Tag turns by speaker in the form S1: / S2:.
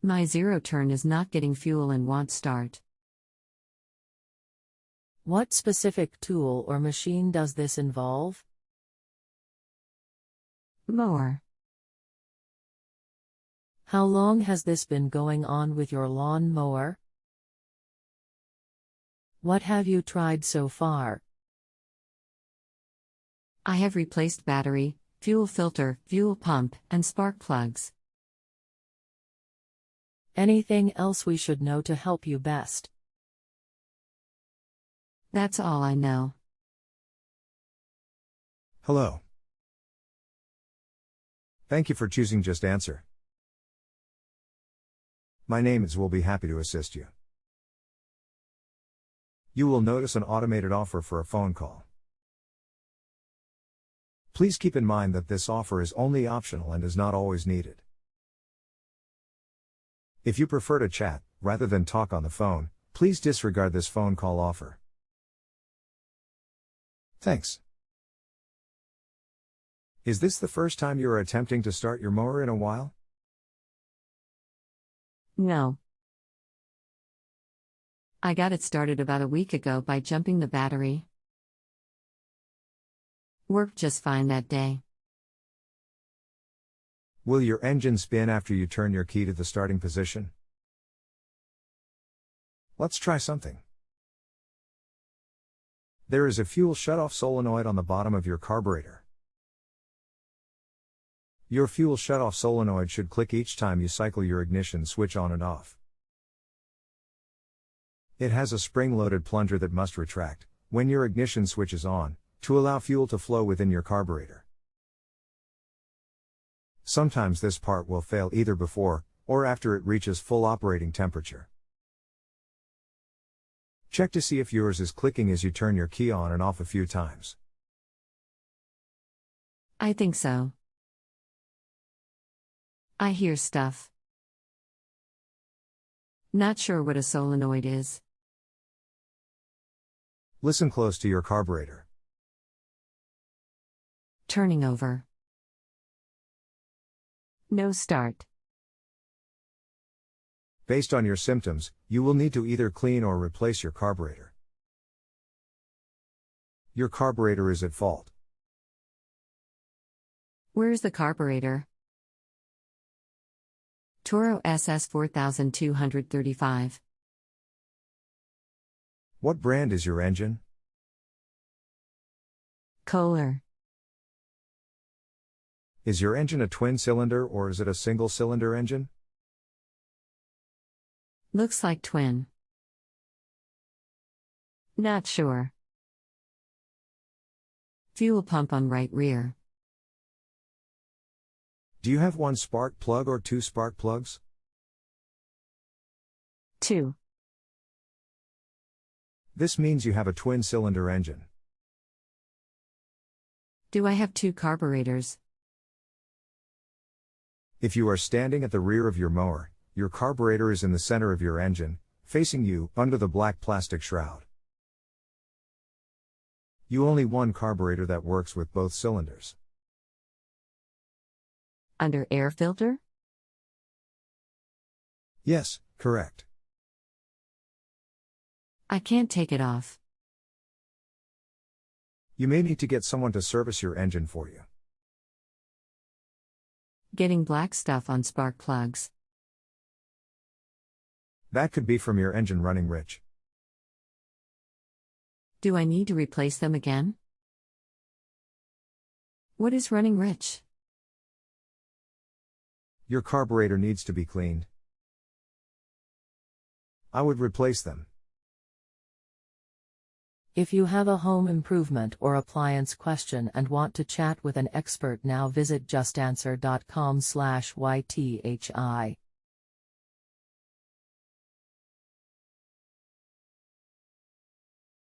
S1: My zero turn is not getting fuel and won't start.
S2: What specific tool or machine does this involve?
S1: Mower.
S2: How long has this been going on with your lawn mower? What have you tried so far?
S1: I have replaced battery, fuel filter, fuel pump, and spark plugs.
S2: Anything else we should know to help you best?
S1: That's all I know.
S3: Hello. Thank you for choosing Just Answer. My name is. Will be happy to assist you. You will notice an automated offer for a phone call. Please keep in mind that this offer is only optional and is not always needed. If you prefer to chat, rather than talk on the phone, please disregard this phone call offer. Thanks. Is this the first time you are attempting to start your mower in a while?
S1: No. I got it started about a week ago by jumping the battery. Worked just fine that day.
S3: Will your engine spin after you turn your key to the starting position? Let's try something. There is a fuel shutoff solenoid on the bottom of your carburetor. Your fuel shutoff solenoid should click each time you cycle your ignition switch on and off. It has a spring-loaded plunger that must retract, when your ignition switch is on, to allow fuel to flow within your carburetor. Sometimes this part will fail either before, or after it reaches full operating temperature. Check to see if yours is clicking as you turn your key on and off a few times.
S1: I think so. I hear stuff. Not sure what a solenoid is.
S3: Listen close to your carburetor.
S1: Turning over. No start.
S3: Based on your symptoms, you will need to either clean or replace your carburetor. Your carburetor is at fault.
S1: Where's the carburetor? Toro SS 4235.
S3: What brand is your engine?
S1: Kohler.
S3: Is your engine a twin-cylinder or is it a single-cylinder engine?
S1: Looks like twin. Not sure. Fuel pump on right rear.
S3: Do you have one spark plug or two spark plugs?
S1: 2.
S3: This means you have a twin-cylinder engine.
S1: Do I have 2 carburators?
S3: If you are standing at the rear of your mower, your carburetor is in the center of your engine, facing you, under the black plastic shroud. You only one carburetor that works with both cylinders.
S1: Under air filter?
S3: Yes, correct.
S1: I can't take it off.
S3: You may need to get someone to service your engine for you.
S1: Getting black stuff on spark plugs.
S3: That could be from your engine running rich.
S1: Do I need to replace them again? What is running rich?
S3: Your carburetor needs to be cleaned. I would replace them.
S2: If you have a home improvement or appliance question and want to chat with an expert now, visit justanswer.com/ythi.